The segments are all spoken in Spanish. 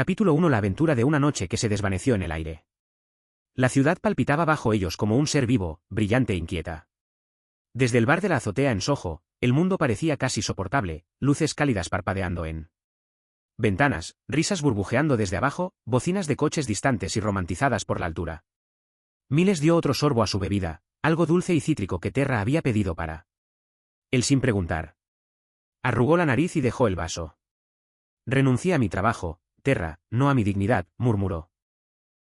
Capítulo 1. La aventura de una noche que se desvaneció en el aire. La ciudad palpitaba bajo ellos como un ser vivo, brillante e inquieta. Desde el bar de la azotea en Soho, el mundo parecía casi soportable, luces cálidas parpadeando en ventanas, risas burbujeando desde abajo, bocinas de coches distantes y romantizadas por la altura. Miles dio otro sorbo a su bebida, algo dulce y cítrico que Terra había pedido para él sin preguntar. Arrugó la nariz y dejó el vaso. Renuncié a mi trabajo, Terra, no a mi dignidad, murmuró.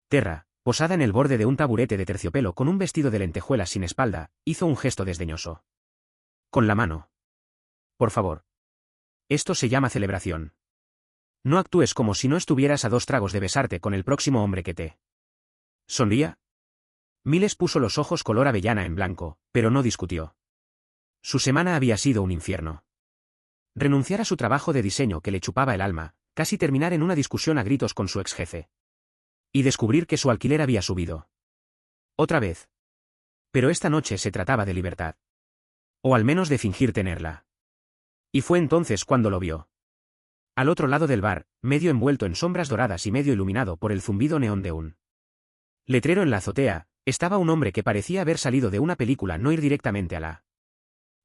Terra, posada en el borde de un taburete de terciopelo con un vestido de lentejuelas sin espalda, hizo un gesto desdeñoso. Con la mano. Por favor. Esto se llama celebración. No actúes como si no estuvieras a 2 tragos de besarte con el próximo hombre que te sonría. Miles puso los ojos color avellana en blanco, pero no discutió. Su semana había sido un infierno. Renunciar a su trabajo de diseño que le chupaba el alma, casi terminar en una discusión a gritos con su ex jefe. Y descubrir que su alquiler había subido. Otra vez. Pero esta noche se trataba de libertad. O al menos de fingir tenerla. Y fue entonces cuando lo vio. Al otro lado del bar, medio envuelto en sombras doradas y medio iluminado por el zumbido neón de un letrero en la azotea, estaba un hombre que parecía haber salido de una película, no ir directamente a la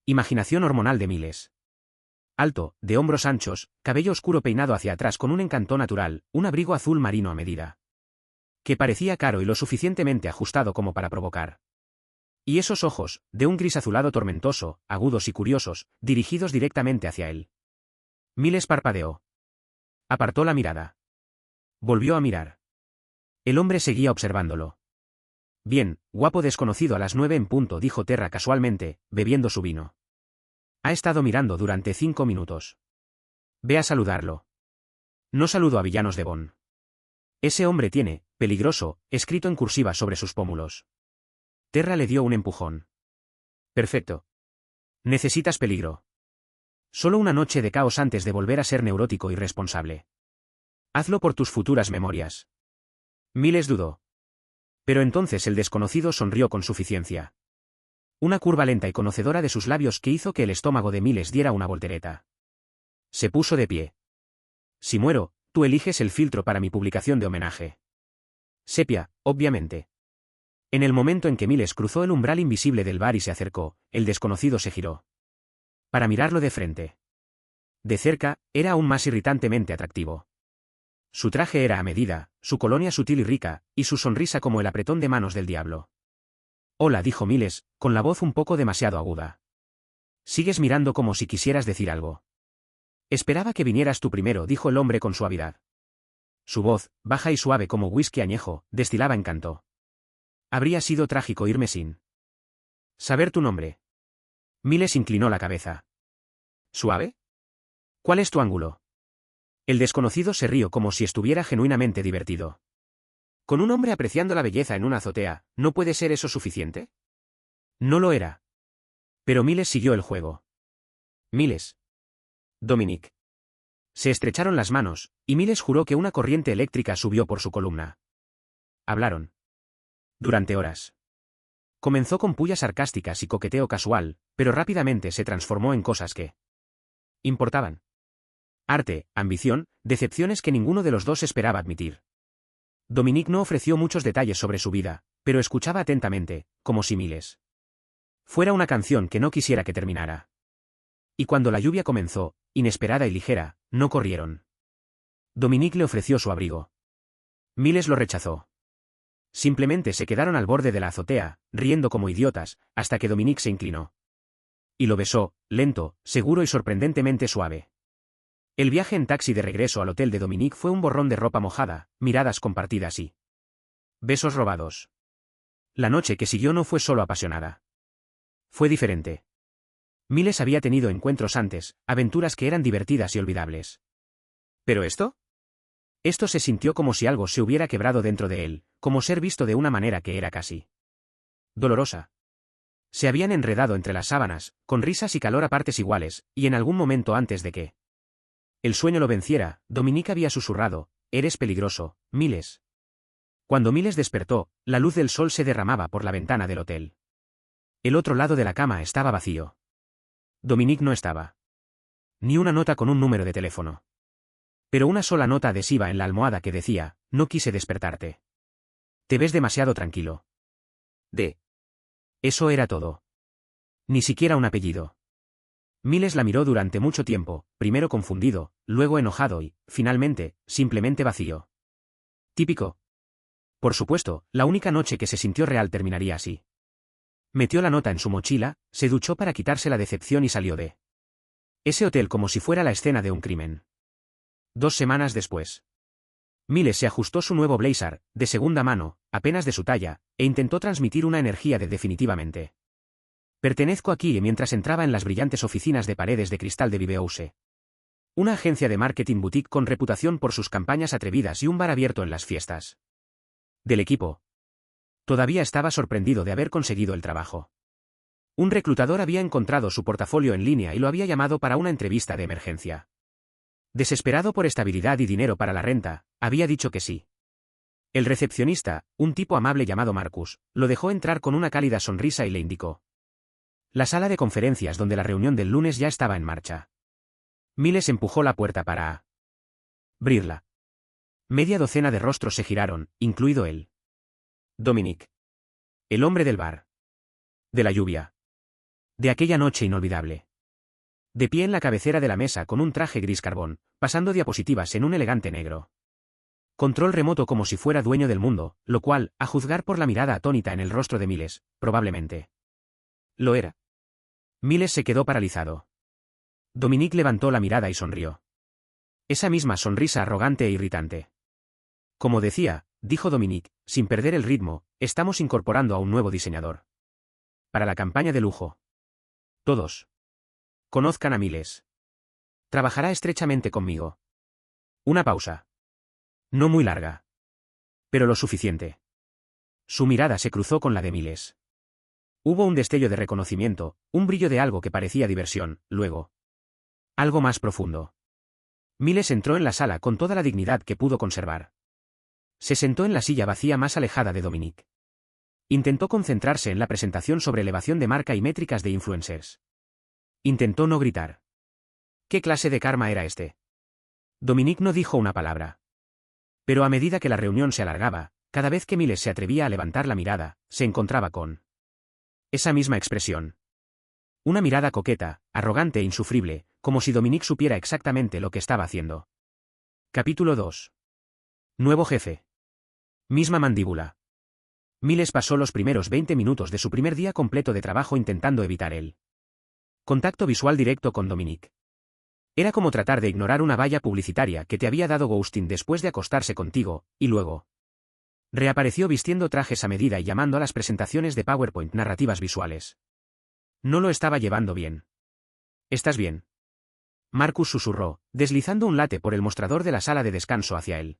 imaginación hormonal de Miles. Alto, de hombros anchos, cabello oscuro peinado hacia atrás con un encanto natural, un abrigo azul marino a medida. Que parecía caro y lo suficientemente ajustado como para provocar. Y esos ojos, de un gris azulado tormentoso, agudos y curiosos, dirigidos directamente hacia él. Miles parpadeó. Apartó la mirada. Volvió a mirar. El hombre seguía observándolo. Bien, guapo desconocido a las 9 en punto, dijo Terra casualmente, bebiendo su vino. Ha estado mirando durante 5 minutos. Ve a saludarlo. No saludo a villanos de Bond. Ese hombre tiene, peligroso, escrito en cursiva sobre sus pómulos. Terra le dio un empujón. Perfecto. Necesitas peligro. Solo una noche de caos antes de volver a ser neurótico y responsable. Hazlo por tus futuras memorias. Miles dudó. Pero entonces el desconocido sonrió con suficiencia. Una curva lenta y conocedora de sus labios que hizo que el estómago de Miles diera una voltereta. Se puso de pie. Si muero, tú eliges el filtro para mi publicación de homenaje. Sepia, obviamente. En el momento en que Miles cruzó el umbral invisible del bar y se acercó, el desconocido se giró. Para mirarlo de frente. De cerca, era aún más irritantemente atractivo. Su traje era a medida, su colonia sutil y rica, y su sonrisa como el apretón de manos del diablo. Hola, dijo Miles, con la voz un poco demasiado aguda. Sigues mirando como si quisieras decir algo. Esperaba que vinieras tú primero, dijo el hombre con suavidad. Su voz, baja y suave como whisky añejo, destilaba encanto. Habría sido trágico irme sin saber tu nombre. Miles inclinó la cabeza. ¿Suave? ¿Cuál es tu ángulo? El desconocido se rió como si estuviera genuinamente divertido. ¿Con un hombre apreciando la belleza en una azotea, no puede ser eso suficiente? No lo era. Pero Miles siguió el juego. Miles. Dominic. Se estrecharon las manos, y Miles juró que una corriente eléctrica subió por su columna. Hablaron. Durante horas. Comenzó con pullas sarcásticas y coqueteo casual, pero rápidamente se transformó en cosas que importaban. Arte, ambición, decepciones que ninguno de los dos esperaba admitir. Dominic no ofreció muchos detalles sobre su vida, pero escuchaba atentamente, como si Miles fuera una canción que no quisiera que terminara. Y cuando la lluvia comenzó, inesperada y ligera, no corrieron. Dominic le ofreció su abrigo. Miles lo rechazó. Simplemente se quedaron al borde de la azotea, riendo como idiotas, hasta que Dominic se inclinó. Y lo besó, lento, seguro y sorprendentemente suave. El viaje en taxi de regreso al hotel de Dominic fue un borrón de ropa mojada, miradas compartidas y besos robados. La noche que siguió no fue solo apasionada. Fue diferente. Miles había tenido encuentros antes, aventuras que eran divertidas y olvidables. ¿Pero esto? Esto se sintió como si algo se hubiera quebrado dentro de él, como ser visto de una manera que era casi dolorosa. Se habían enredado entre las sábanas, con risas y calor a partes iguales, y en algún momento antes de que el sueño lo venciera, Dominic había susurrado, «Eres peligroso, Miles». Cuando Miles despertó, la luz del sol se derramaba por la ventana del hotel. El otro lado de la cama estaba vacío. Dominic no estaba. Ni una nota con un número de teléfono. Pero una sola nota adhesiva en la almohada que decía, no quise despertarte. Te ves demasiado tranquilo. Eso era todo. Ni siquiera un apellido. Miles la miró durante mucho tiempo, primero confundido, luego enojado y, finalmente, simplemente vacío. Típico. Por supuesto, la única noche que se sintió real terminaría así. Metió la nota en su mochila, se duchó para quitarse la decepción y salió de ese hotel como si fuera la escena de un crimen. 2 semanas después. Miles se ajustó su nuevo blazer, de segunda mano, apenas de su talla, e intentó transmitir una energía de definitivamente. Pertenezco aquí mientras entraba en las brillantes oficinas de paredes de cristal de Vivehouse. Una agencia de marketing boutique con reputación por sus campañas atrevidas y un bar abierto en las fiestas. Del equipo. Todavía estaba sorprendido de haber conseguido el trabajo. Un reclutador había encontrado su portafolio en línea y lo había llamado para una entrevista de emergencia. Desesperado por estabilidad y dinero para la renta, había dicho que sí. El recepcionista, un tipo amable llamado Marcus, lo dejó entrar con una cálida sonrisa y le indicó la sala de conferencias donde la reunión del lunes ya estaba en marcha. Miles empujó la puerta para abrirla. Media docena de rostros se giraron, incluido él. Dominic. El hombre del bar. De la lluvia. De aquella noche inolvidable. De pie en la cabecera de la mesa con un traje gris carbón, pasando diapositivas en un elegante negro. Control remoto como si fuera dueño del mundo, lo cual, a juzgar por la mirada atónita en el rostro de Miles, probablemente lo era. Miles se quedó paralizado. Dominic levantó la mirada y sonrió. Esa misma sonrisa arrogante e irritante. Como decía, dijo Dominic, sin perder el ritmo, estamos incorporando a un nuevo diseñador. Para la campaña de lujo. Todos conozcan a Miles. Trabajará estrechamente conmigo. Una pausa. No muy larga. Pero lo suficiente. Su mirada se cruzó con la de Miles. Hubo un destello de reconocimiento, un brillo de algo que parecía diversión, luego. Algo más profundo. Miles entró en la sala con toda la dignidad que pudo conservar. Se sentó en la silla vacía más alejada de Dominic. Intentó concentrarse en la presentación sobre elevación de marca y métricas de influencers. Intentó no gritar. ¿Qué clase de karma era este? Dominic no dijo una palabra. Pero a medida que la reunión se alargaba, cada vez que Miles se atrevía a levantar la mirada, se encontraba con esa misma expresión. Una mirada coqueta, arrogante e insufrible, como si Dominic supiera exactamente lo que estaba haciendo. Capítulo 2. Nuevo jefe. Misma mandíbula. Miles pasó los primeros 20 minutos de su primer día completo de trabajo intentando evitar el contacto visual directo con Dominic. Era como tratar de ignorar una valla publicitaria que te había dado ghosting después de acostarse contigo, y luego reapareció vistiendo trajes a medida y llamando a las presentaciones de PowerPoint narrativas visuales. No lo estaba llevando bien. ¿Estás bien? Marcus susurró, deslizando un latte por el mostrador de la sala de descanso hacia él.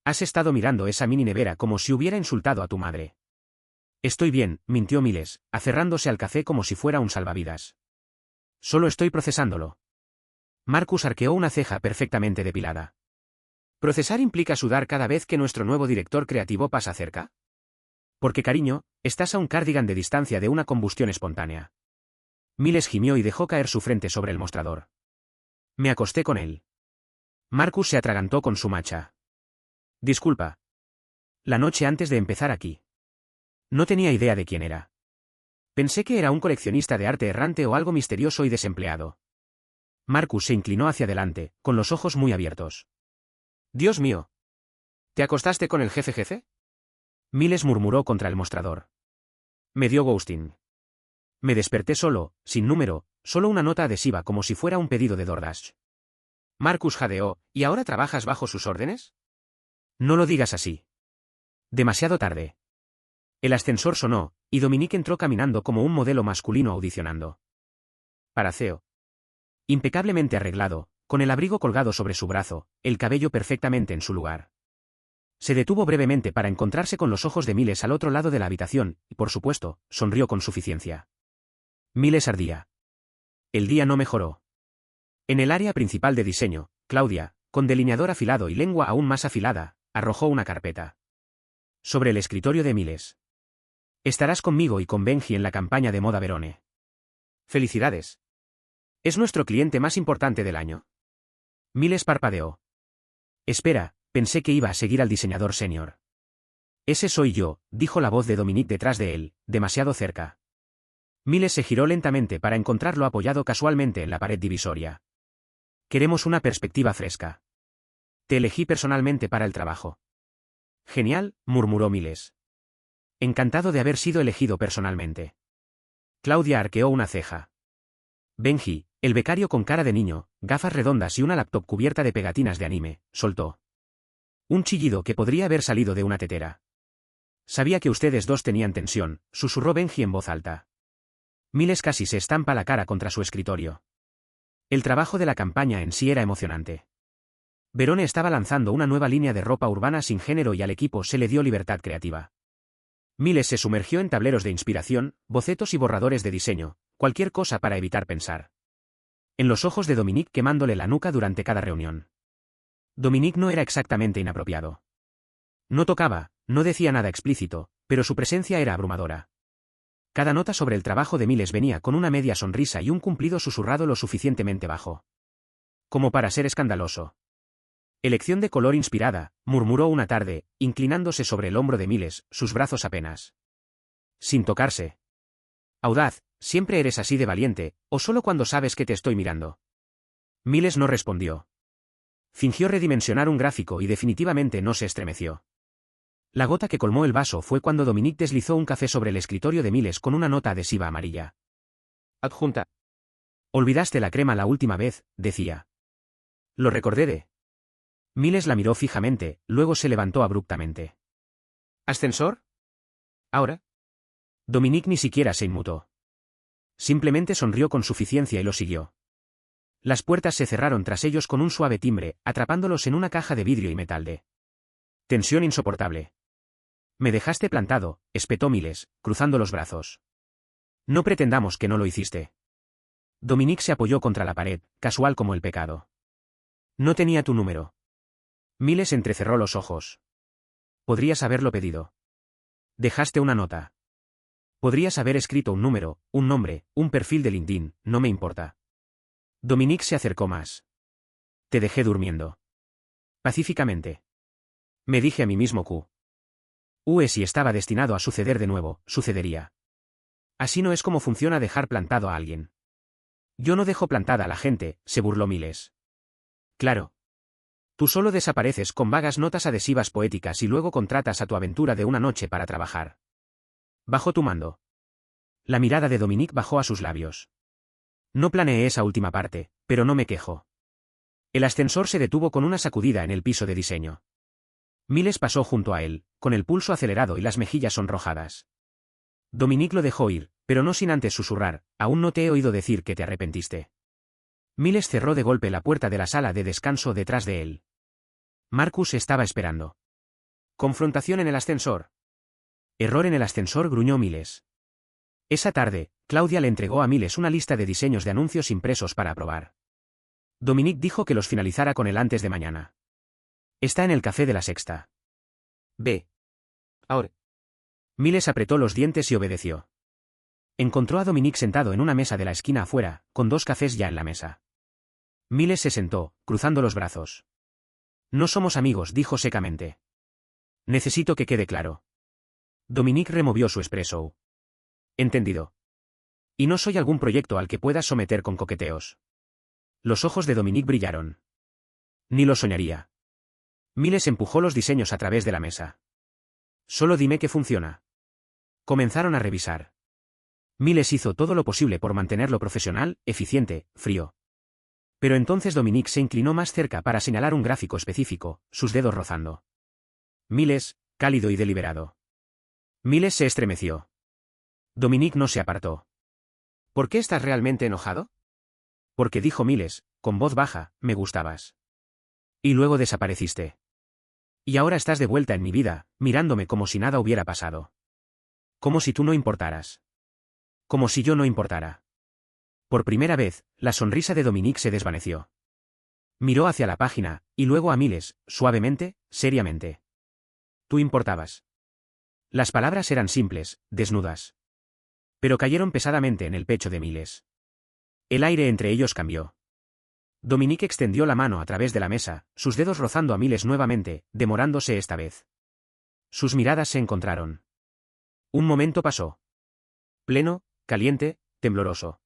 Has estado mirando esa mini nevera como si hubiera insultado a tu madre. Estoy bien, mintió Miles, aferrándose al café como si fuera un salvavidas. Solo estoy procesándolo. Marcus arqueó una ceja perfectamente depilada. ¿Procesar implica sudar cada vez que nuestro nuevo director creativo pasa cerca? Porque cariño, estás a un cardigan de distancia de una combustión espontánea. Miles gimió y dejó caer su frente sobre el mostrador. Me acosté con él. Marcus se atragantó con su macha. Disculpa. La noche antes de empezar aquí. No tenía idea de quién era. Pensé que era un coleccionista de arte errante o algo misterioso y desempleado. Marcus se inclinó hacia adelante, con los ojos muy abiertos. Dios mío. ¿Te acostaste con el jefe? Miles murmuró contra el mostrador. Me dio ghosting. Me desperté solo, sin número, solo una nota adhesiva como si fuera un pedido de DoorDash. Marcus jadeó, ¿y ahora trabajas bajo sus órdenes? No lo digas así. Demasiado tarde. El ascensor sonó, y Dominic entró caminando como un modelo masculino audicionando. Paraceo. Impecablemente arreglado, con el abrigo colgado sobre su brazo, el cabello perfectamente en su lugar. Se detuvo brevemente para encontrarse con los ojos de Miles al otro lado de la habitación, y por supuesto, sonrió con suficiencia. Miles ardía. El día no mejoró. En el área principal de diseño, Claudia, con delineador afilado y lengua aún más afilada, arrojó una carpeta sobre el escritorio de Miles. Estarás conmigo y con Benji en la campaña de moda Verone. Felicidades. Es nuestro cliente más importante del año. Miles parpadeó. Espera, pensé que iba a seguir al diseñador senior. Ese soy yo, dijo la voz de Dominique detrás de él, demasiado cerca. Miles se giró lentamente para encontrarlo apoyado casualmente en la pared divisoria. Queremos una perspectiva fresca. Te elegí personalmente para el trabajo. Genial, murmuró Miles. Encantado de haber sido elegido personalmente. Claudia arqueó una ceja. Benji, el becario con cara de niño, gafas redondas y una laptop cubierta de pegatinas de anime, soltó un chillido que podría haber salido de una tetera. Sabía que ustedes dos tenían tensión, susurró Benji en voz alta. Miles casi se estampa la cara contra su escritorio. El trabajo de la campaña en sí era emocionante. Verone estaba lanzando una nueva línea de ropa urbana sin género y al equipo se le dio libertad creativa. Miles se sumergió en tableros de inspiración, bocetos y borradores de diseño, cualquier cosa para evitar pensar. En los ojos de Dominique quemándole la nuca durante cada reunión. Dominique no era exactamente inapropiado. No tocaba, no decía nada explícito, pero su presencia era abrumadora. Cada nota sobre el trabajo de Miles venía con una media sonrisa y un cumplido susurrado lo suficientemente bajo como para ser escandaloso. Elección de color inspirada, murmuró una tarde, inclinándose sobre el hombro de Miles, sus brazos apenas sin tocarse. Audaz, ¿siempre eres así de valiente, o solo cuando sabes que te estoy mirando? Miles no respondió. Fingió redimensionar un gráfico y definitivamente no se estremeció. La gota que colmó el vaso fue cuando Dominique deslizó un café sobre el escritorio de Miles con una nota adhesiva amarilla. Adjunta. Olvidaste la crema la última vez, decía. Lo recordé de. Miles la miró fijamente, luego se levantó abruptamente. ¿Ascensor? ¿Ahora? Dominique ni siquiera se inmutó. Simplemente sonrió con suficiencia y lo siguió. Las puertas se cerraron tras ellos con un suave timbre, atrapándolos en una caja de vidrio y metal de tensión insoportable. Me dejaste plantado, espetó Miles, cruzando los brazos. No pretendamos que no lo hiciste. Dominique se apoyó contra la pared, casual como el pecado. No tenía tu número. Miles entrecerró los ojos. Podrías haberlo pedido. Dejaste una nota. Podrías haber escrito un número, un nombre, un perfil de LinkedIn, no me importa. Dominique se acercó más. Te dejé durmiendo. Pacíficamente. Me dije a mí mismo si estaba destinado a suceder de nuevo, sucedería. Así no es como funciona dejar plantado a alguien. Yo no dejo plantada a la gente, se burló Miles. Claro. Tú solo desapareces con vagas notas adhesivas poéticas y luego contratas a tu aventura de una noche para trabajar. Bajo tu mando. La mirada de Dominique bajó a sus labios. No planeé esa última parte, pero no me quejo. El ascensor se detuvo con una sacudida en el piso de diseño. Miles pasó junto a él, con el pulso acelerado y las mejillas sonrojadas. Dominique lo dejó ir, pero no sin antes susurrar, aún no te he oído decir que te arrepentiste. Miles cerró de golpe la puerta de la sala de descanso detrás de él. Marcus estaba esperando. Confrontación en el ascensor. Error en el ascensor, gruñó Miles. Esa tarde, Claudia le entregó a Miles una lista de diseños de anuncios impresos para aprobar. Dominique dijo que los finalizara con él antes de mañana. Está en el café de la Sexta. Ve. Ahora. Miles apretó los dientes y obedeció. Encontró a Dominique sentado en una mesa de la esquina afuera, con dos cafés ya en la mesa. Miles se sentó, cruzando los brazos. No somos amigos, dijo secamente. Necesito que quede claro. Dominique removió su espresso. Entendido. Y no soy algún proyecto al que puedas someter con coqueteos. Los ojos de Dominique brillaron. Ni lo soñaría. Miles empujó los diseños a través de la mesa. Solo dime que funciona. Comenzaron a revisar. Miles hizo todo lo posible por mantenerlo profesional, eficiente, frío. Pero entonces Dominique se inclinó más cerca para señalar un gráfico específico, sus dedos rozando. Miles, cálido y deliberado. Miles se estremeció. Dominique no se apartó. ¿Por qué estás realmente enojado? Porque dijo Miles, con voz baja, me gustabas. Y luego desapareciste. Y ahora estás de vuelta en mi vida, mirándome como si nada hubiera pasado. Como si tú no importaras. Como si yo no importara. Por primera vez, la sonrisa de Dominique se desvaneció. Miró hacia la página, y luego a Miles, suavemente, seriamente. Tú importabas. Las palabras eran simples, desnudas. Pero cayeron pesadamente en el pecho de Miles. El aire entre ellos cambió. Dominique extendió la mano a través de la mesa, sus dedos rozando a Miles nuevamente, demorándose esta vez. Sus miradas se encontraron. Un momento pasó. Pleno, caliente, tembloroso.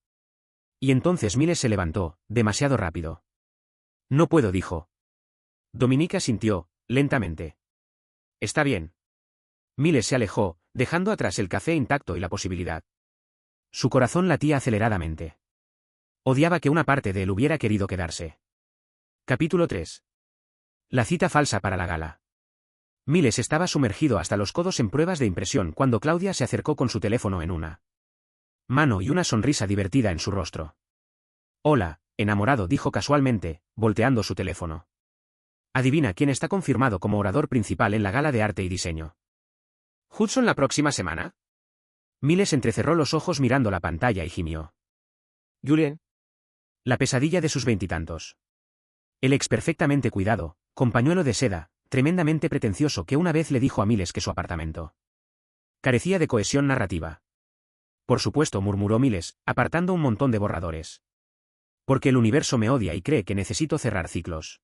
Y entonces Miles se levantó, demasiado rápido. No puedo, dijo. Dominique asintió, lentamente. Está bien. Miles se alejó, dejando atrás el café intacto y la posibilidad. Su corazón latía aceleradamente. Odiaba que una parte de él hubiera querido quedarse. Capítulo 3. La cita falsa para la gala. Miles estaba sumergido hasta los codos en pruebas de impresión cuando Claudia se acercó con su teléfono en una mano y una sonrisa divertida en su rostro. Hola, enamorado, dijo casualmente, volteando su teléfono. Adivina quién está confirmado como orador principal en la gala de arte y diseño. ¿Hudson la próxima semana? Miles entrecerró los ojos mirando la pantalla y gimió. Julien. La pesadilla de sus veintitantos. El ex perfectamente cuidado, con pañuelo de seda, tremendamente pretencioso que una vez le dijo a Miles que su apartamento carecía de cohesión narrativa. Por supuesto, murmuró Miles, apartando un montón de borradores. Porque el universo me odia y cree que necesito cerrar ciclos.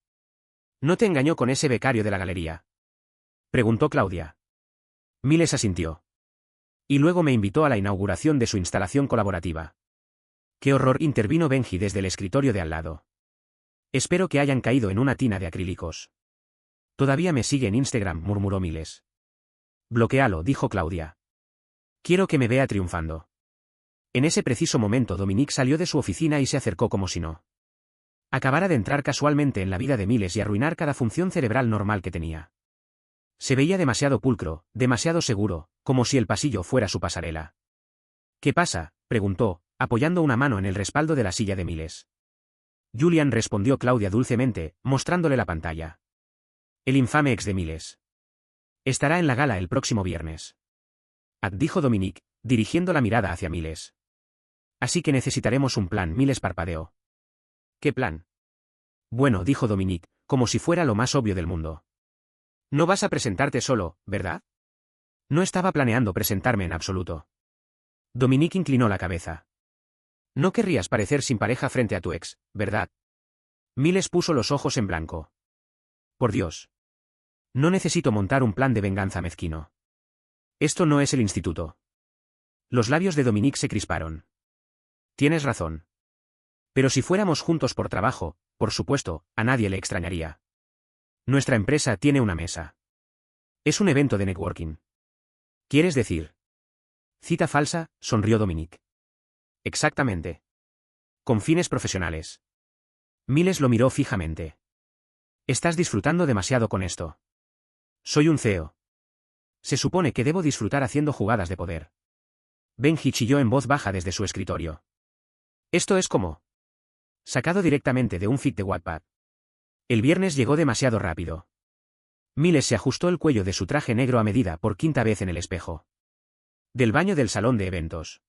¿No te engañó con ese becario de la galería? Preguntó Claudia. Miles asintió. Y luego me invitó a la inauguración de su instalación colaborativa. ¡Qué horror!, intervino Benji desde el escritorio de al lado. Espero que hayan caído en una tina de acrílicos. Todavía me sigue en Instagram, murmuró Miles. Bloquéalo, dijo Claudia. Quiero que me vea triunfando. En ese preciso momento Dominique salió de su oficina y se acercó como si no acabara de entrar casualmente en la vida de Miles y arruinar cada función cerebral normal que tenía. Se veía demasiado pulcro, demasiado seguro, como si el pasillo fuera su pasarela. ¿Qué pasa?, preguntó, apoyando una mano en el respaldo de la silla de Miles. Julian, respondió Claudia dulcemente, mostrándole la pantalla. El infame ex de Miles. Estará en la gala el próximo viernes. Dijo Dominique, dirigiendo la mirada hacia Miles. Así que necesitaremos un plan, Miles parpadeó. ¿Qué plan? Bueno, dijo Dominique, como si fuera lo más obvio del mundo. No vas a presentarte solo, ¿verdad? No estaba planeando presentarme en absoluto. Dominique inclinó la cabeza. No querrías parecer sin pareja frente a tu ex, ¿verdad? Miles puso los ojos en blanco. Por Dios. No necesito montar un plan de venganza mezquino. Esto no es el instituto. Los labios de Dominique se crisparon. Tienes razón. Pero si fuéramos juntos por trabajo, por supuesto, a nadie le extrañaría. Nuestra empresa tiene una mesa. Es un evento de networking. ¿Quieres decir? Cita falsa, sonrió Dominique. Exactamente. Con fines profesionales. Miles lo miró fijamente. Estás disfrutando demasiado con esto. Soy un CEO. Se supone que debo disfrutar haciendo jugadas de poder. Benji chilló en voz baja desde su escritorio. Esto es como sacado directamente de un fic de Wattpad. El viernes llegó demasiado rápido. Miles se ajustó el cuello de su traje negro a medida por quinta vez en el espejo del baño del salón de eventos.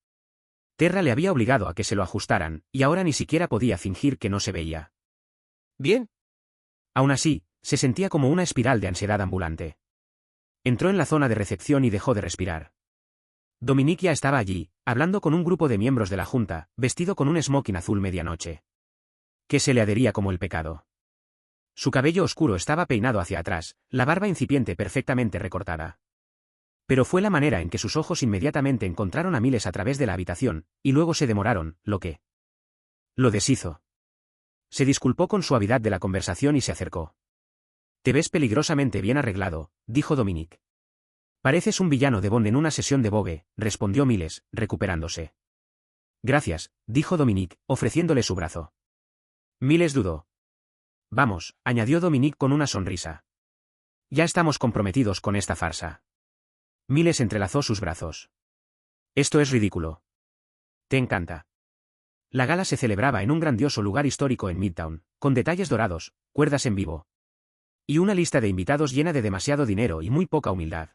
Terra le había obligado a que se lo ajustaran, y ahora ni siquiera podía fingir que no se veía bien. Aún así, se sentía como una espiral de ansiedad ambulante. Entró en la zona de recepción y dejó de respirar. Dominique ya estaba allí, hablando con un grupo de miembros de la junta, vestido con un smoking azul medianoche. Que se le adhería como el pecado. Su cabello oscuro estaba peinado hacia atrás, la barba incipiente perfectamente recortada. Pero fue la manera en que sus ojos inmediatamente encontraron a Miles a través de la habitación, y luego se demoraron, lo que lo deshizo. Se disculpó con suavidad de la conversación y se acercó. Te ves peligrosamente bien arreglado, dijo Dominique. Pareces un villano de Bond en una sesión de Vogue, respondió Miles, recuperándose. Gracias, dijo Dominique, ofreciéndole su brazo. Miles dudó. Vamos, añadió Dominique con una sonrisa. Ya estamos comprometidos con esta farsa. Miles entrelazó sus brazos. Esto es ridículo. Te encanta. La gala se celebraba en un grandioso lugar histórico en Midtown, con detalles dorados, cuerdas en vivo. Y una lista de invitados llena de demasiado dinero y muy poca humildad.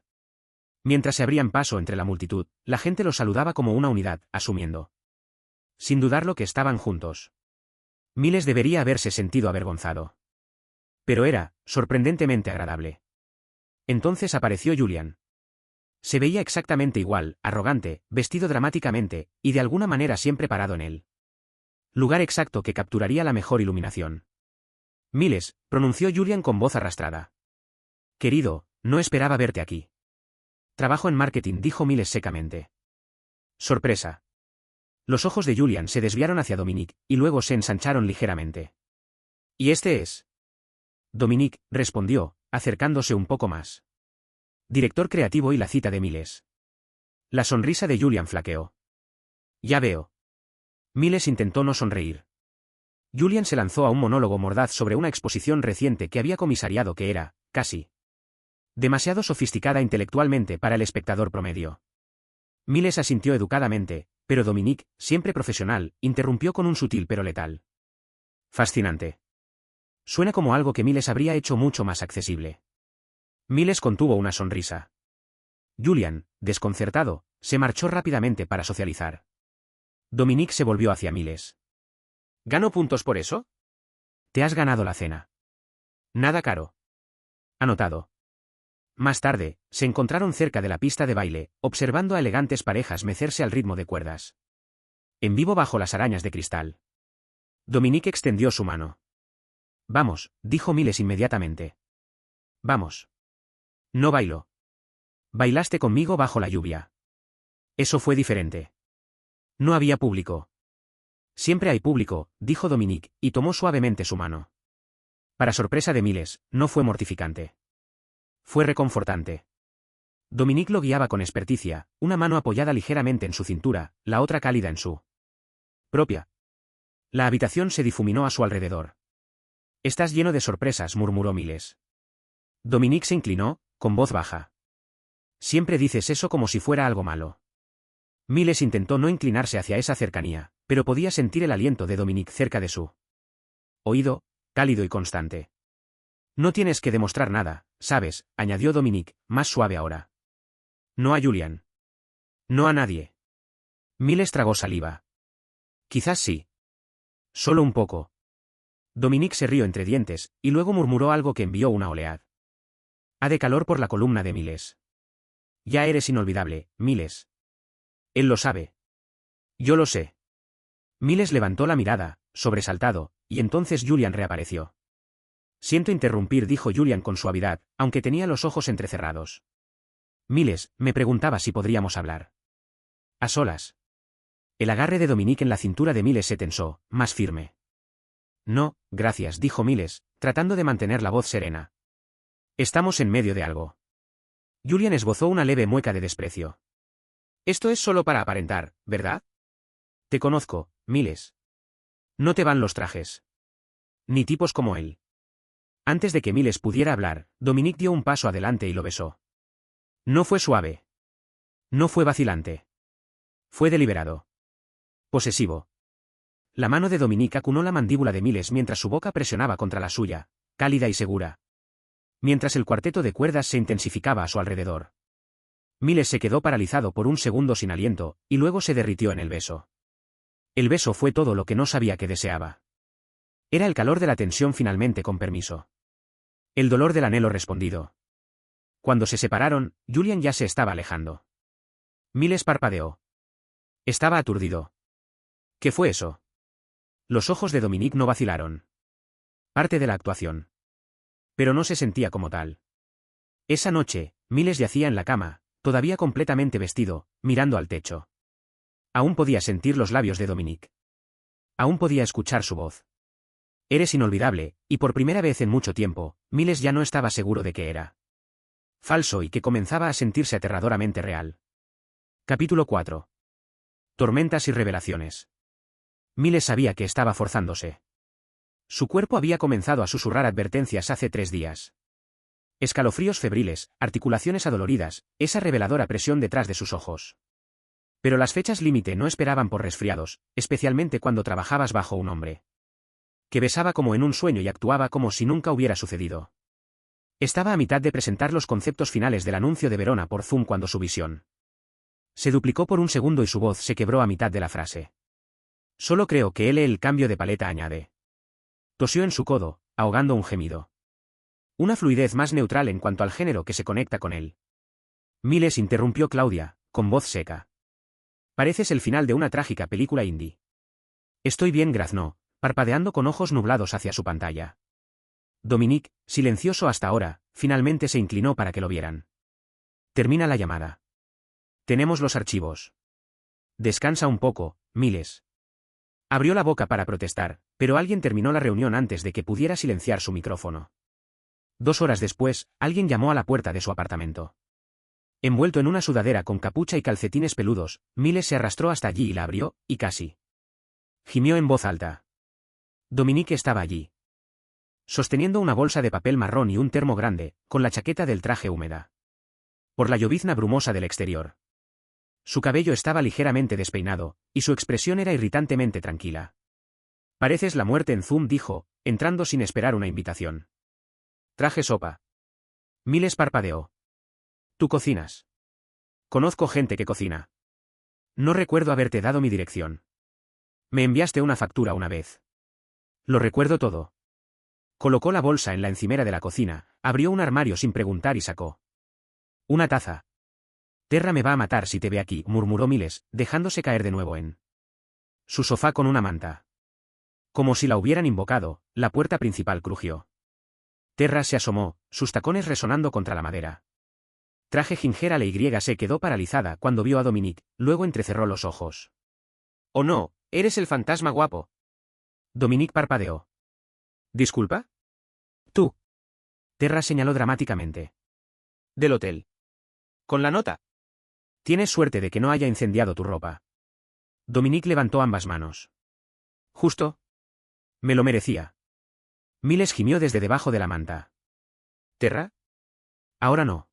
Mientras se abrían paso entre la multitud, la gente los saludaba como una unidad, asumiendo sin dudarlo que estaban juntos. Miles debería haberse sentido avergonzado. Pero era, sorprendentemente agradable. Entonces apareció Julian. Se veía exactamente igual, arrogante, vestido dramáticamente, y de alguna manera siempre parado en él. Lugar exacto que capturaría la mejor iluminación. Miles, pronunció Julian con voz arrastrada. Querido, no esperaba verte aquí. Trabajo en marketing, dijo Miles secamente. Sorpresa. Los ojos de Julian se desviaron hacia Dominique, y luego se ensancharon ligeramente. ¿Y este es? Dominique, respondió, acercándose un poco más. Director creativo y la cita de Miles. La sonrisa de Julian flaqueó. Ya veo. Miles intentó no sonreír. Julian se lanzó a un monólogo mordaz sobre una exposición reciente que había comisariado que era, casi, demasiado sofisticada intelectualmente para el espectador promedio. Miles asintió educadamente, pero Dominique, siempre profesional, interrumpió con un sutil pero letal. Fascinante. Suena como algo que Miles habría hecho mucho más accesible. Miles contuvo una sonrisa. Julian, desconcertado, se marchó rápidamente para socializar. Dominique se volvió hacia Miles. ¿Gano puntos por eso? Te has ganado la cena. Nada caro. Anotado. Más tarde, se encontraron cerca de la pista de baile, observando a elegantes parejas mecerse al ritmo de cuerdas. En vivo bajo las arañas de cristal. Dominique extendió su mano. Vamos, dijo Miles inmediatamente. Vamos. No bailo. Bailaste conmigo bajo la lluvia. Eso fue diferente. No había público. Siempre hay público, dijo Dominique, y tomó suavemente su mano. Para sorpresa de Miles, no fue mortificante. Fue reconfortante. Dominique lo guiaba con experticia, una mano apoyada ligeramente en su cintura, la otra cálida en su propia. La habitación se difuminó a su alrededor. Estás lleno de sorpresas, murmuró Miles. Dominique se inclinó, con voz baja. Siempre dices eso como si fuera algo malo. Miles intentó no inclinarse hacia esa cercanía, pero podía sentir el aliento de Dominique cerca de su oído, cálido y constante. No tienes que demostrar nada, ¿sabes?, añadió Dominique, más suave ahora. No a Julian. No a nadie. Miles tragó saliva. Quizás sí. Solo un poco. Dominique se rió entre dientes, y luego murmuró algo que envió una oleada de calor por la columna de Miles. Ya eres inolvidable, Miles. Él lo sabe. Yo lo sé. Miles levantó la mirada, sobresaltado, y entonces Julian reapareció. Siento interrumpir, dijo Julian con suavidad, aunque tenía los ojos entrecerrados. Miles, me preguntaba si podríamos hablar. A solas. El agarre de Dominique en la cintura de Miles se tensó, más firme. No, gracias, dijo Miles, tratando de mantener la voz serena. Estamos en medio de algo. Julian esbozó una leve mueca de desprecio. Esto es solo para aparentar, ¿verdad? Te conozco, Miles. No te van los trajes. Ni tipos como él. Antes de que Miles pudiera hablar, Dominique dio un paso adelante y lo besó. No fue suave. No fue vacilante. Fue deliberado. Posesivo. La mano de Dominique acunó la mandíbula de Miles mientras su boca presionaba contra la suya, cálida y segura. Mientras el cuarteto de cuerdas se intensificaba a su alrededor. Miles se quedó paralizado por un segundo sin aliento, y luego se derritió en el beso. El beso fue todo lo que no sabía que deseaba. Era el calor de la tensión finalmente con permiso. El dolor del anhelo respondido. Cuando se separaron, Julian ya se estaba alejando. Miles parpadeó. Estaba aturdido. ¿Qué fue eso? Los ojos de Dominique no vacilaron. Parte de la actuación. Pero no se sentía como tal. Esa noche, Miles yacía en la cama, todavía completamente vestido, mirando al techo. Aún podía sentir los labios de Dominique. Aún podía escuchar su voz. Eres inolvidable, y por primera vez en mucho tiempo, Miles ya no estaba seguro de que era falso y que comenzaba a sentirse aterradoramente real. Capítulo 4. Tormentas y revelaciones. Miles sabía que estaba forzándose. Su cuerpo había comenzado a susurrar advertencias hace 3 días. Escalofríos febriles, articulaciones adoloridas, esa reveladora presión detrás de sus ojos. Pero las fechas límite no esperaban por resfriados, especialmente cuando trabajabas bajo un hombre que besaba como en un sueño y actuaba como si nunca hubiera sucedido. Estaba a mitad de presentar los conceptos finales del anuncio de Verona por Zoom cuando su visión se duplicó por un segundo y su voz se quebró a mitad de la frase. Solo creo que él el cambio de paleta añade. Tosió en su codo, ahogando un gemido. Una fluidez más neutral en cuanto al género que se conecta con él. Miles, interrumpió Claudia, con voz seca. Pareces el final de una trágica película indie. Estoy bien, graznó, parpadeando con ojos nublados hacia su pantalla. Dominique, silencioso hasta ahora, finalmente se inclinó para que lo vieran. Termina la llamada. Tenemos los archivos. Descansa un poco, Miles. Abrió la boca para protestar, pero alguien terminó la reunión antes de que pudiera silenciar su micrófono. 2 horas después, alguien llamó a la puerta de su apartamento. Envuelto en una sudadera con capucha y calcetines peludos, Miles se arrastró hasta allí y la abrió, y casi gimió en voz alta. Dominique estaba allí, sosteniendo una bolsa de papel marrón y un termo grande, con la chaqueta del traje húmeda por la llovizna brumosa del exterior. Su cabello estaba ligeramente despeinado, y su expresión era irritantemente tranquila. Pareces la muerte en Zoom, dijo, entrando sin esperar una invitación. Traje sopa. Miles parpadeó. ¿Tú cocinas? Conozco gente que cocina. No recuerdo haberte dado mi dirección. Me enviaste una factura una vez. Lo recuerdo todo. Colocó la bolsa en la encimera de la cocina, abrió un armario sin preguntar y sacó una taza. Terra me va a matar si te ve aquí, murmuró Miles, dejándose caer de nuevo en su sofá con una manta. Como si la hubieran invocado, la puerta principal crujió. Terra se asomó, sus tacones resonando contra la madera. Traje Ginger a la Y se quedó paralizada cuando vio a Dominique, luego entrecerró los ojos. «Oh no, eres el fantasma guapo». Dominique parpadeó. «¿Disculpa?» «Tú». Terra señaló dramáticamente. «Del hotel. Con la nota. Tienes suerte de que no haya incendiado tu ropa». Dominique levantó ambas manos. «Justo. Me lo merecía». Miles gimió desde debajo de la manta. «¿Terra?» «Ahora no».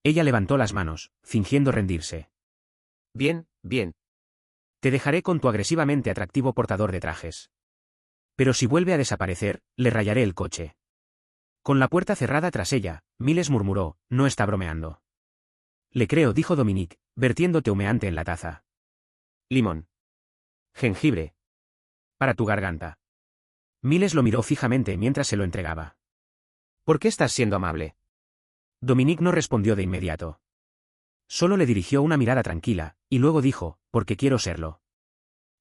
Ella levantó las manos, fingiendo rendirse. «Bien, bien. Te dejaré con tu agresivamente atractivo portador de trajes. Pero si vuelve a desaparecer, le rayaré el coche». Con la puerta cerrada tras ella, Miles murmuró, «No está bromeando». «Le creo», dijo Dominique, vertiéndote humeante en la taza. «Limón. Jengibre. Para tu garganta». Miles lo miró fijamente mientras se lo entregaba. «¿Por qué estás siendo amable?» Dominique no respondió de inmediato. Solo le dirigió una mirada tranquila, y luego dijo, «Porque quiero serlo».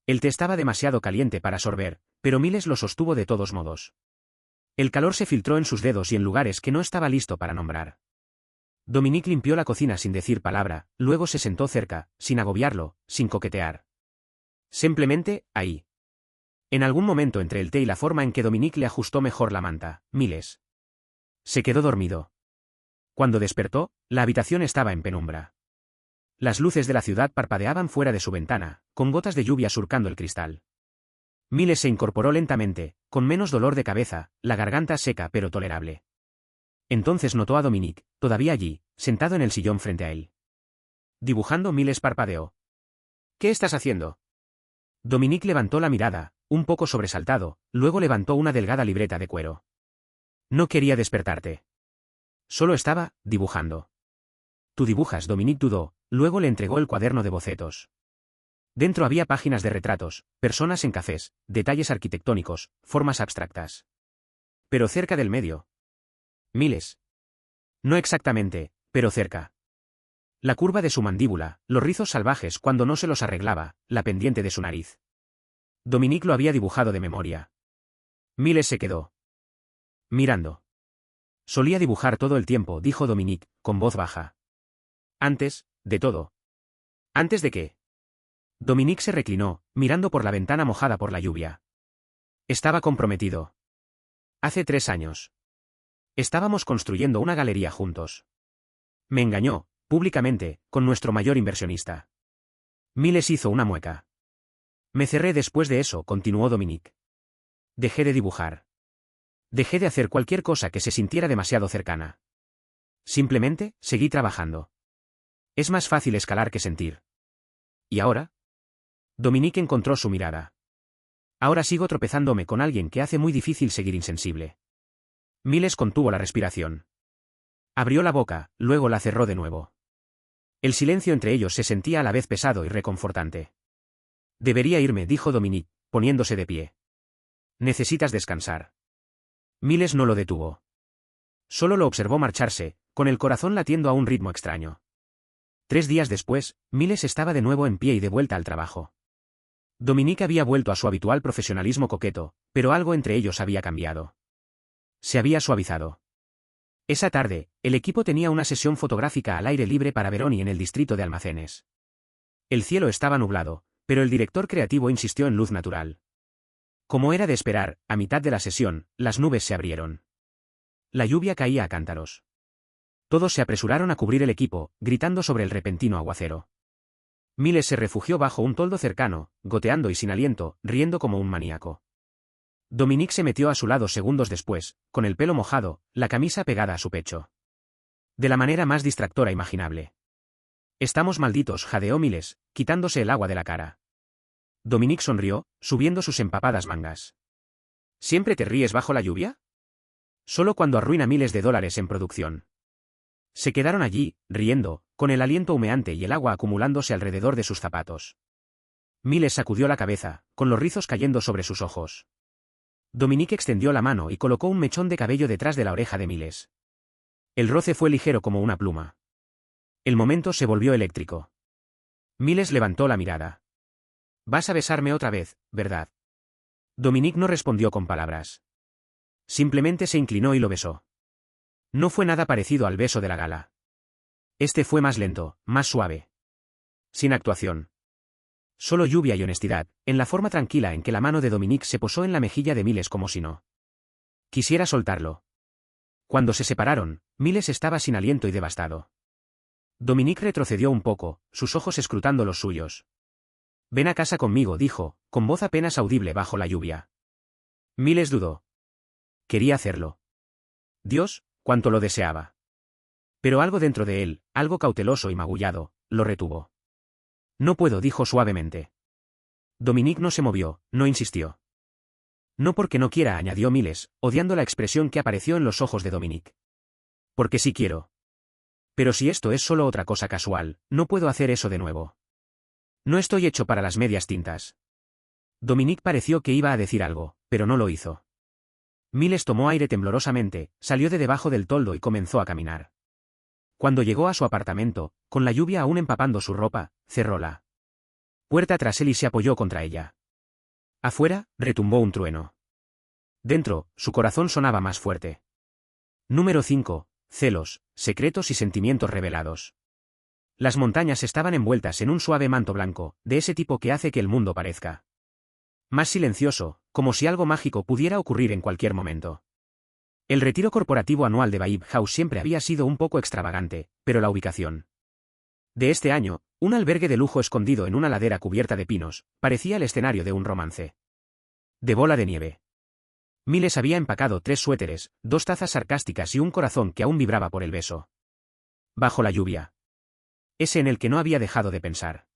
El té estaba demasiado caliente para sorber, pero Miles lo sostuvo de todos modos. El calor se filtró en sus dedos y en lugares que no estaba listo para nombrar. Dominique limpió la cocina sin decir palabra, luego se sentó cerca, sin agobiarlo, sin coquetear. Simplemente, ahí. En algún momento entre el té y la forma en que Dominique le ajustó mejor la manta, Miles se quedó dormido. Cuando despertó, la habitación estaba en penumbra. Las luces de la ciudad parpadeaban fuera de su ventana, con gotas de lluvia surcando el cristal. Miles se incorporó lentamente, con menos dolor de cabeza, la garganta seca pero tolerable. Entonces notó a Dominique, todavía allí, sentado en el sillón frente a él. Dibujando. Miles parpadeó. «¿Qué estás haciendo?» Dominique levantó la mirada, un poco sobresaltado, luego levantó una delgada libreta de cuero. «No quería despertarte. Solo estaba dibujando». «¿Tú dibujas?» Dominique dudó, luego le entregó el cuaderno de bocetos. Dentro había páginas de retratos, personas en cafés, detalles arquitectónicos, formas abstractas. Pero cerca del medio. Miles. No exactamente, pero cerca. La curva de su mandíbula, los rizos salvajes cuando no se los arreglaba, la pendiente de su nariz. Dominique lo había dibujado de memoria. Miles se quedó mirando. «Solía dibujar todo el tiempo», dijo Dominique, con voz baja. «Antes, de todo». «¿Antes de qué?» Dominique se reclinó, mirando por la ventana mojada por la lluvia. Estaba comprometido. Hace 3 años. Estábamos construyendo una galería juntos. Me engañó, públicamente, con nuestro mayor inversionista. Miles hizo una mueca. Me cerré después de eso, continuó Dominique. Dejé de dibujar. Dejé de hacer cualquier cosa que se sintiera demasiado cercana. Simplemente, seguí trabajando. Es más fácil escalar que sentir. ¿Y ahora? Dominique encontró su mirada. Ahora sigo tropezándome con alguien que hace muy difícil seguir insensible. Miles contuvo la respiración. Abrió la boca, luego la cerró de nuevo. El silencio entre ellos se sentía a la vez pesado y reconfortante. Debería irme, dijo Dominique, poniéndose de pie. Necesitas descansar. Miles no lo detuvo. Solo lo observó marcharse, con el corazón latiendo a un ritmo extraño. 3 días después, Miles estaba de nuevo en pie y de vuelta al trabajo. Dominique había vuelto a su habitual profesionalismo coqueto, pero algo entre ellos había cambiado. Se había suavizado. Esa tarde, el equipo tenía una sesión fotográfica al aire libre para Veroni en el distrito de almacenes. El cielo estaba nublado, pero el director creativo insistió en luz natural. Como era de esperar, a mitad de la sesión, las nubes se abrieron. La lluvia caía a cántaros. Todos se apresuraron a cubrir el equipo, gritando sobre el repentino aguacero. Miles se refugió bajo un toldo cercano, goteando y sin aliento, riendo como un maníaco. Dominique se metió a su lado segundos después, con el pelo mojado, la camisa pegada a su pecho. De la manera más distractora imaginable. «Estamos malditos», jadeó Miles, quitándose el agua de la cara. Dominique sonrió, subiendo sus empapadas mangas. «¿Siempre te ríes bajo la lluvia?» «Solo cuando arruina miles de dólares en producción». Se quedaron allí, riendo, con el aliento humeante y el agua acumulándose alrededor de sus zapatos. Miles sacudió la cabeza, con los rizos cayendo sobre sus ojos. Dominique extendió la mano y colocó un mechón de cabello detrás de la oreja de Miles. El roce fue ligero como una pluma. El momento se volvió eléctrico. Miles levantó la mirada. «Vas a besarme otra vez, ¿verdad?» Dominique no respondió con palabras. Simplemente se inclinó y lo besó. No fue nada parecido al beso de la gala. Este fue más lento, más suave. Sin actuación. Solo lluvia y honestidad, en la forma tranquila en que la mano de Dominique se posó en la mejilla de Miles como si no quisiera soltarlo. Cuando se separaron, Miles estaba sin aliento y devastado. Dominique retrocedió un poco, sus ojos escrutando los suyos. «Ven a casa conmigo», dijo, con voz apenas audible bajo la lluvia. Miles dudó. Quería hacerlo. Dios, cuánto lo deseaba. Pero algo dentro de él, algo cauteloso y magullado, lo retuvo. «No puedo», dijo suavemente. Dominique no se movió, no insistió. «No porque no quiera», añadió Miles, odiando la expresión que apareció en los ojos de Dominique. «Porque sí quiero. Pero si esto es solo otra cosa casual, no puedo hacer eso de nuevo. No estoy hecho para las medias tintas». Dominique pareció que iba a decir algo, pero no lo hizo. Miles tomó aire temblorosamente, salió de debajo del toldo y comenzó a caminar. Cuando llegó a su apartamento, con la lluvia aún empapando su ropa, cerró la puerta tras él y se apoyó contra ella. Afuera, retumbó un trueno. Dentro, su corazón sonaba más fuerte. Número 5. Celos, secretos y sentimientos revelados. Las montañas estaban envueltas en un suave manto blanco, de ese tipo que hace que el mundo parezca más silencioso, como si algo mágico pudiera ocurrir en cualquier momento. El retiro corporativo anual de Babe House siempre había sido un poco extravagante, pero la ubicación de este año, un albergue de lujo escondido en una ladera cubierta de pinos, parecía el escenario de un romance de bola de nieve. Miles había empacado 3 suéteres, 2 tazas sarcásticas y un corazón que aún vibraba por el beso. Bajo la lluvia. Ese en el que no había dejado de pensar.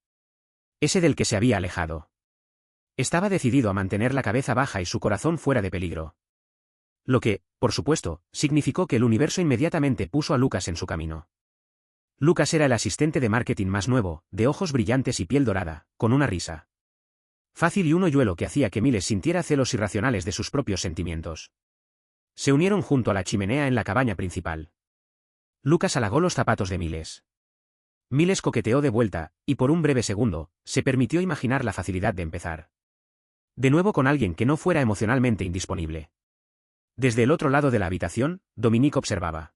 Ese del que se había alejado. Estaba decidido a mantener la cabeza baja y su corazón fuera de peligro. Lo que, por supuesto, significó que el universo inmediatamente puso a Lucas en su camino. Lucas era el asistente de marketing más nuevo, de ojos brillantes y piel dorada, con una risa fácil y un hoyuelo que hacía que Miles sintiera celos irracionales de sus propios sentimientos. Se unieron junto a la chimenea en la cabaña principal. Lucas halagó los zapatos de Miles. Miles coqueteó de vuelta, y por un breve segundo, se permitió imaginar la facilidad de empezar de nuevo con alguien que no fuera emocionalmente indisponible. Desde el otro lado de la habitación, Dominique observaba.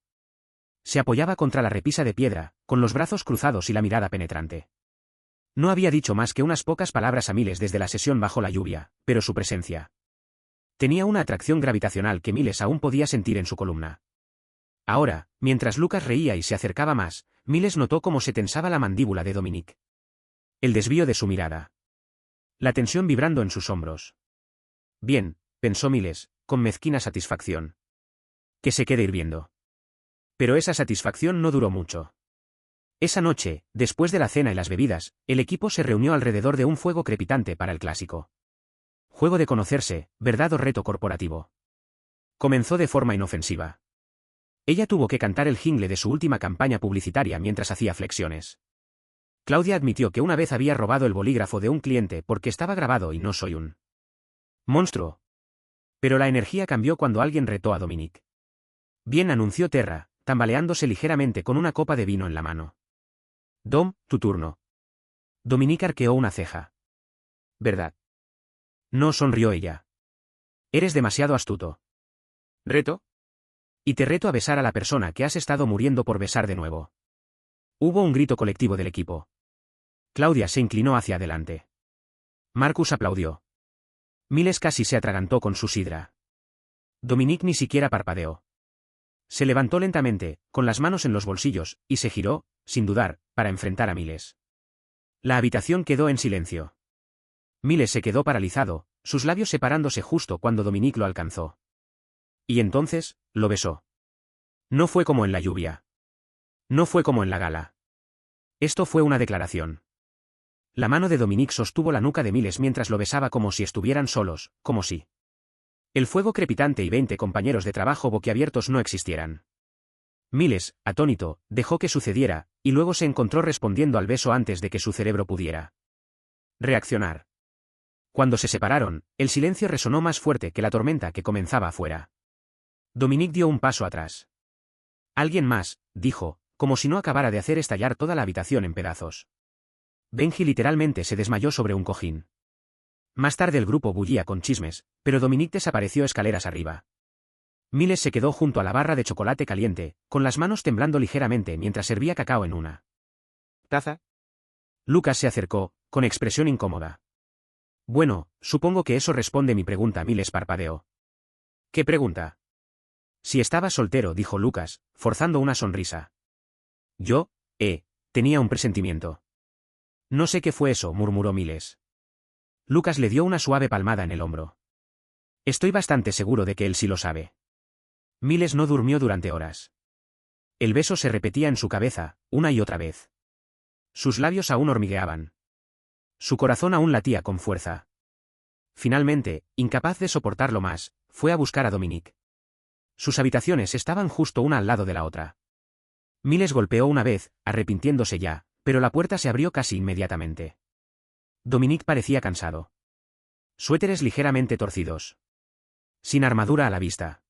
Se apoyaba contra la repisa de piedra, con los brazos cruzados y la mirada penetrante. No había dicho más que unas pocas palabras a Miles desde la sesión bajo la lluvia, pero su presencia tenía una atracción gravitacional que Miles aún podía sentir en su columna. Ahora, mientras Lucas reía y se acercaba más, Miles notó cómo se tensaba la mandíbula de Dominique. El desvío de su mirada. La tensión vibrando en sus hombros. Bien, pensó Miles, con mezquina satisfacción. Que se quede hirviendo. Pero esa satisfacción no duró mucho. Esa noche, después de la cena y las bebidas, el equipo se reunió alrededor de un fuego crepitante para el clásico juego de conocerse, verdad o reto corporativo. Comenzó de forma inofensiva. Ella tuvo que cantar el jingle de su última campaña publicitaria mientras hacía flexiones. Claudia admitió que una vez había robado el bolígrafo de un cliente porque estaba grabado y no soy un monstruo. Pero la energía cambió cuando alguien retó a Dominique. Bien, anunció Terra, tambaleándose ligeramente con una copa de vino en la mano. Dom, tu turno. Dominique arqueó una ceja. ¿Verdad? No, sonrió ella. Eres demasiado astuto. ¿Reto? Y te reto a besar a la persona que has estado muriendo por besar de nuevo. Hubo un grito colectivo del equipo. Claudia se inclinó hacia adelante. Marcus aplaudió. Miles casi se atragantó con su sidra. Dominique ni siquiera parpadeó. Se levantó lentamente, con las manos en los bolsillos, y se giró, sin dudar, para enfrentar a Miles. La habitación quedó en silencio. Miles se quedó paralizado, sus labios separándose justo cuando Dominique lo alcanzó. Y entonces, lo besó. No fue como en la lluvia. No fue como en la gala. Esto fue una declaración. La mano de Dominique sostuvo la nuca de Miles mientras lo besaba como si estuvieran solos, como si el fuego crepitante y 20 compañeros de trabajo boquiabiertos no existieran. Miles, atónito, dejó que sucediera, y luego se encontró respondiendo al beso antes de que su cerebro pudiera reaccionar. Cuando se separaron, el silencio resonó más fuerte que la tormenta que comenzaba afuera. Dominique dio un paso atrás. Alguien más, dijo, como si no acabara de hacer estallar toda la habitación en pedazos. Benji literalmente se desmayó sobre un cojín. Más tarde el grupo bullía con chismes, pero Dominique desapareció escaleras arriba. Miles se quedó junto a la barra de chocolate caliente, con las manos temblando ligeramente mientras servía cacao en una ¿Taza? Lucas se acercó, con expresión incómoda. Bueno, supongo que eso responde mi pregunta. Miles parpadeó. ¿Qué pregunta? Si estaba soltero, dijo Lucas, forzando una sonrisa. Yo, tenía un presentimiento. No sé qué fue eso, murmuró Miles. Lucas le dio una suave palmada en el hombro. Estoy bastante seguro de que él sí lo sabe. Miles no durmió durante horas. El beso se repetía en su cabeza, una y otra vez. Sus labios aún hormigueaban. Su corazón aún latía con fuerza. Finalmente, incapaz de soportarlo más, fue a buscar a Dominique. Sus habitaciones estaban justo una al lado de la otra. Miles golpeó una vez, arrepintiéndose ya, pero la puerta se abrió casi inmediatamente. Dominique parecía cansado. Suéteres ligeramente torcidos. Sin armadura a la vista.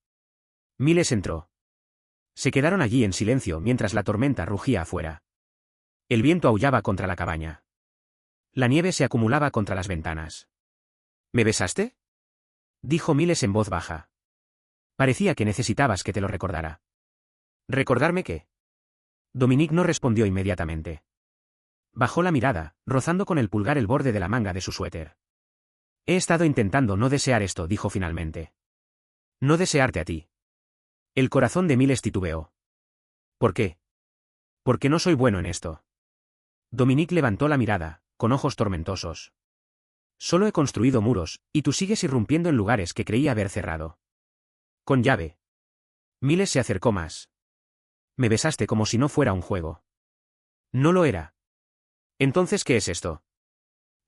Miles entró. Se quedaron allí en silencio mientras la tormenta rugía afuera. El viento aullaba contra la cabaña. La nieve se acumulaba contra las ventanas. ¿Me besaste? Dijo Miles en voz baja. Parecía que necesitabas que te lo recordara. ¿Recordarme qué? Dominique no respondió inmediatamente. Bajó la mirada, rozando con el pulgar el borde de la manga de su suéter. He estado intentando no desear esto, dijo finalmente. No desearte a ti. El corazón de Miles titubeó. ¿Por qué? Porque no soy bueno en esto. Dominique levantó la mirada, con ojos tormentosos. Solo he construido muros, y tú sigues irrumpiendo en lugares que creía haber cerrado. Con llave. Miles se acercó más. Me besaste como si no fuera un juego. No lo era. Entonces, ¿qué es esto?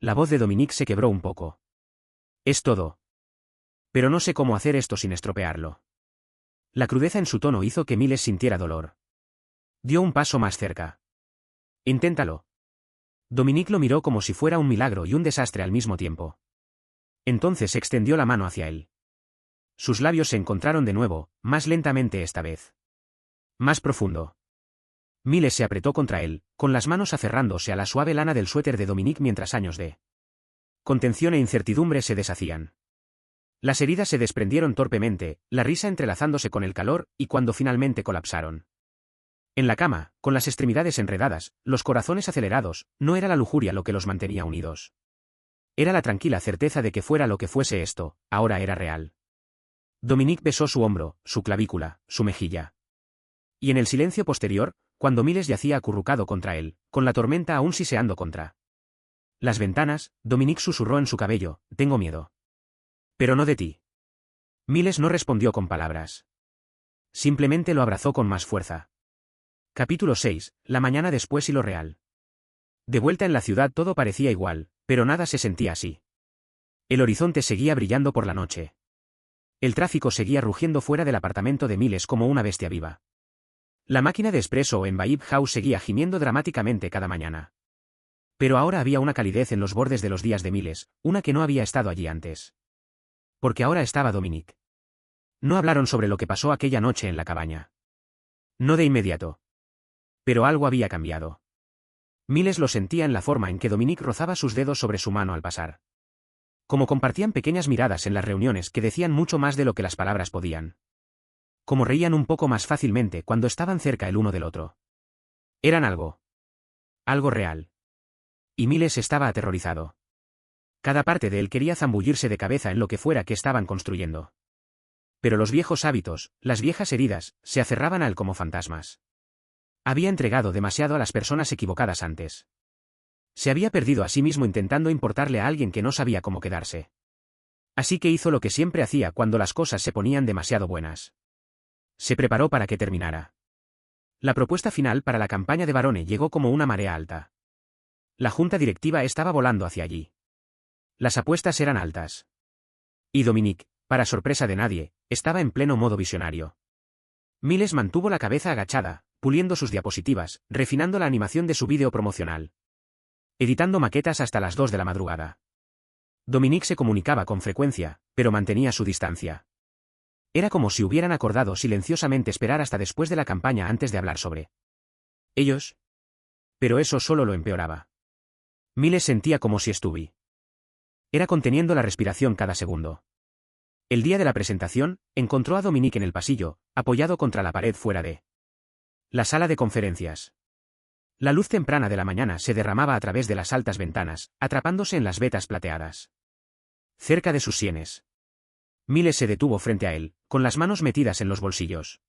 La voz de Dominique se quebró un poco. Es todo. Pero no sé cómo hacer esto sin estropearlo. La crudeza en su tono hizo que Miles sintiera dolor. Dio un paso más cerca. Inténtalo. Dominique lo miró como si fuera un milagro y un desastre al mismo tiempo. Entonces extendió la mano hacia él. Sus labios se encontraron de nuevo, más lentamente esta vez. Más profundo. Miles se apretó contra él, con las manos aferrándose a la suave lana del suéter de Dominique mientras años de contención e incertidumbre se deshacían. Las heridas se desprendieron torpemente, la risa entrelazándose con el calor, y cuando finalmente colapsaron. En la cama, con las extremidades enredadas, los corazones acelerados, no era la lujuria lo que los mantenía unidos. Era la tranquila certeza de que fuera lo que fuese esto, ahora era real. Dominique besó su hombro, su clavícula, su mejilla. Y en el silencio posterior, cuando Miles yacía acurrucado contra él, con la tormenta aún siseando contra las ventanas, Dominique susurró en su cabello, tengo miedo. Pero no de ti. Miles no respondió con palabras. Simplemente lo abrazó con más fuerza. Capítulo 6, la mañana después y lo real. De vuelta en la ciudad todo parecía igual, pero nada se sentía así. El horizonte seguía brillando por la noche. El tráfico seguía rugiendo fuera del apartamento de Miles como una bestia viva. La máquina de espresso en Babe House seguía gimiendo dramáticamente cada mañana. Pero ahora había una calidez en los bordes de los días de Miles, una que no había estado allí antes. Porque ahora estaba Dominique. No hablaron sobre lo que pasó aquella noche en la cabaña. No de inmediato. Pero algo había cambiado. Miles lo sentía en la forma en que Dominique rozaba sus dedos sobre su mano al pasar. Como compartían pequeñas miradas en las reuniones que decían mucho más de lo que las palabras podían. Como reían un poco más fácilmente cuando estaban cerca el uno del otro. Eran algo. Algo real. Y Miles estaba aterrorizado. Cada parte de él quería zambullirse de cabeza en lo que fuera que estaban construyendo. Pero los viejos hábitos, las viejas heridas, se aferraban a él como fantasmas. Había entregado demasiado a las personas equivocadas antes. Se había perdido a sí mismo intentando importarle a alguien que no sabía cómo quedarse. Así que hizo lo que siempre hacía cuando las cosas se ponían demasiado buenas. Se preparó para que terminara. La propuesta final para la campaña de Barone llegó como una marea alta. La junta directiva estaba volando hacia allí. Las apuestas eran altas. Y Dominique, para sorpresa de nadie, estaba en pleno modo visionario. Miles mantuvo la cabeza agachada, puliendo sus diapositivas, refinando la animación de su vídeo promocional. Editando maquetas hasta las 2 de la madrugada. Dominique se comunicaba con frecuencia, pero mantenía su distancia. Era como si hubieran acordado silenciosamente esperar hasta después de la campaña antes de hablar sobre ellos. Pero eso solo lo empeoraba. Miles sentía como si estuviera conteniendo la respiración cada segundo. El día de la presentación, encontró a Dominique en el pasillo, apoyado contra la pared fuera de la sala de conferencias. La luz temprana de la mañana se derramaba a través de las altas ventanas, atrapándose en las vetas plateadas. Cerca de sus sienes. Miles se detuvo frente a él, con las manos metidas en los bolsillos.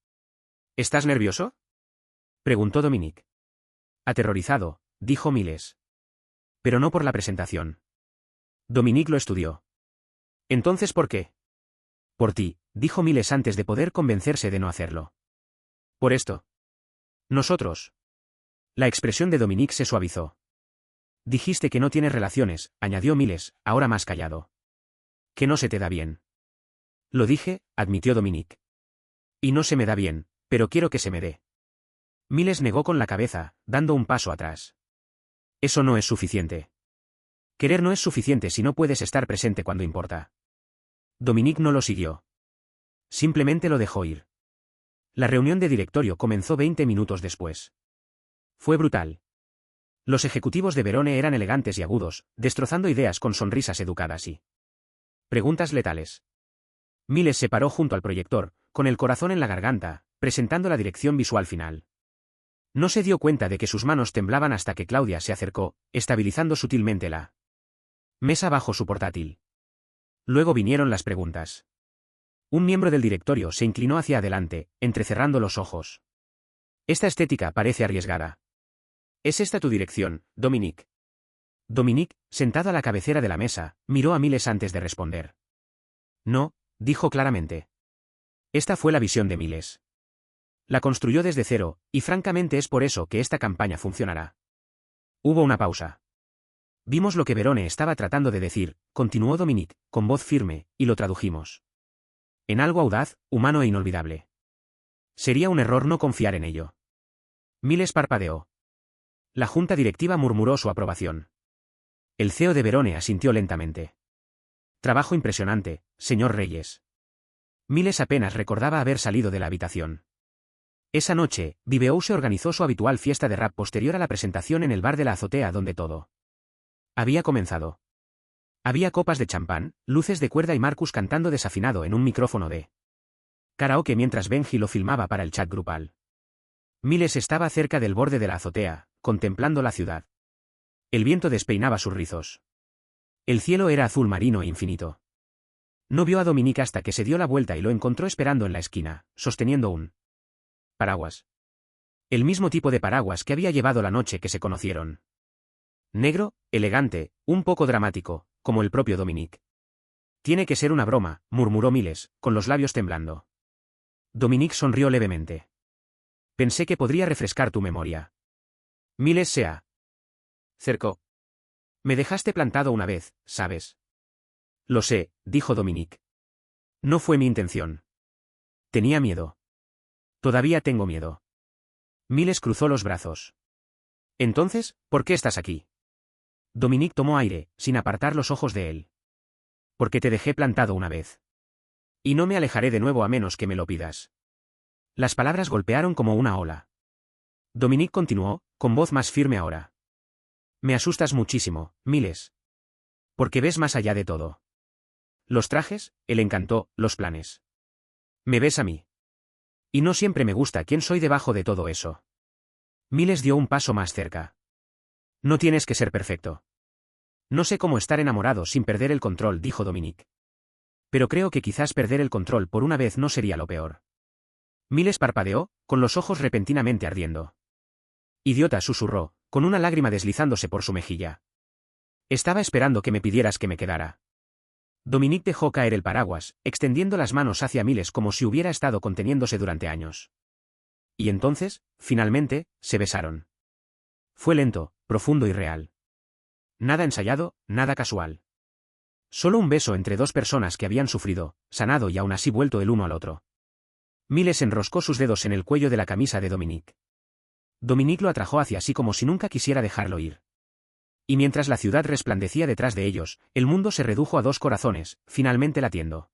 ¿Estás nervioso?, preguntó Dominique. Aterrorizado, dijo Miles. Pero no por la presentación. Dominique lo estudió. ¿Entonces por qué? Por ti, dijo Miles antes de poder convencerse de no hacerlo. Por esto. Nosotros. La expresión de Dominique se suavizó. Dijiste que no tienes relaciones, añadió Miles, ahora más callado. Que no se te da bien. Lo dije, admitió Dominique. Y no se me da bien, pero quiero que se me dé. Miles negó con la cabeza, dando un paso atrás. Eso no es suficiente. Querer no es suficiente si no puedes estar presente cuando importa. Dominique no lo siguió. Simplemente lo dejó ir. La reunión de directorio comenzó 20 minutos después. Fue brutal. Los ejecutivos de Verone eran elegantes y agudos, destrozando ideas con sonrisas educadas y preguntas letales. Miles se paró junto al proyector, con el corazón en la garganta, presentando la dirección visual final. No se dio cuenta de que sus manos temblaban hasta que Claudia se acercó, estabilizando sutilmente la mesa bajo su portátil. Luego vinieron las preguntas. Un miembro del directorio se inclinó hacia adelante, entrecerrando los ojos. Esta estética parece arriesgada. ¿Es esta tu dirección, Dominique? Dominique, sentado a la cabecera de la mesa, miró a Miles antes de responder. No, dijo claramente. Esta fue la visión de Miles. La construyó desde cero, y francamente es por eso que esta campaña funcionará. Hubo una pausa. Vimos lo que Verone estaba tratando de decir, continuó Dominique, con voz firme, y lo tradujimos. En algo audaz, humano e inolvidable. Sería un error no confiar en ello. Miles parpadeó. La junta directiva murmuró su aprobación. El CEO de Verone asintió lentamente. Trabajo impresionante, señor Reyes. Miles apenas recordaba haber salido de la habitación. Esa noche, Viveou organizó su habitual fiesta de rap posterior a la presentación en el bar de la azotea donde todo había comenzado. Había copas de champán, luces de cuerda y Marcus cantando desafinado en un micrófono de karaoke mientras Benji lo filmaba para el chat grupal. Miles estaba cerca del borde de la azotea, contemplando la ciudad. El viento despeinaba sus rizos. El cielo era azul marino e infinito. No vio a Dominique hasta que se dio la vuelta y lo encontró esperando en la esquina, sosteniendo un paraguas. El mismo tipo de paraguas que había llevado la noche que se conocieron. Negro, elegante, un poco dramático, como el propio Dominique. Tiene que ser una broma, murmuró Miles, con los labios temblando. Dominique sonrió levemente. Pensé que podría refrescar tu memoria. Miles se acercó. Me dejaste plantado una vez, ¿sabes? Lo sé, dijo Dominique. No fue mi intención. Tenía miedo. Todavía tengo miedo. Miles cruzó los brazos. Entonces, ¿por qué estás aquí? Dominique tomó aire, sin apartar los ojos de él. Porque te dejé plantado una vez. Y no me alejaré de nuevo a menos que me lo pidas. Las palabras golpearon como una ola. Dominique continuó, con voz más firme ahora. Me asustas muchísimo, Miles. Porque ves más allá de todo. Los trajes, el encanto, los planes. ¿Me ves a mí? Y no siempre me gusta quién soy debajo de todo eso. Miles dio un paso más cerca. No tienes que ser perfecto. No sé cómo estar enamorado sin perder el control, dijo Dominique. Pero creo que quizás perder el control por una vez no sería lo peor. Miles parpadeó, con los ojos repentinamente ardiendo. Idiota, susurró, con una lágrima deslizándose por su mejilla. Estaba esperando que me pidieras que me quedara. Dominique dejó caer el paraguas, extendiendo las manos hacia Miles como si hubiera estado conteniéndose durante años. Y entonces, finalmente, se besaron. Fue lento, profundo y real. Nada ensayado, nada casual. Solo un beso entre dos personas que habían sufrido, sanado y aún así vuelto el uno al otro. Miles enroscó sus dedos en el cuello de la camisa de Dominique. Dominique lo atrajo hacia sí como si nunca quisiera dejarlo ir. Y mientras la ciudad resplandecía detrás de ellos, el mundo se redujo a dos corazones, finalmente latiendo.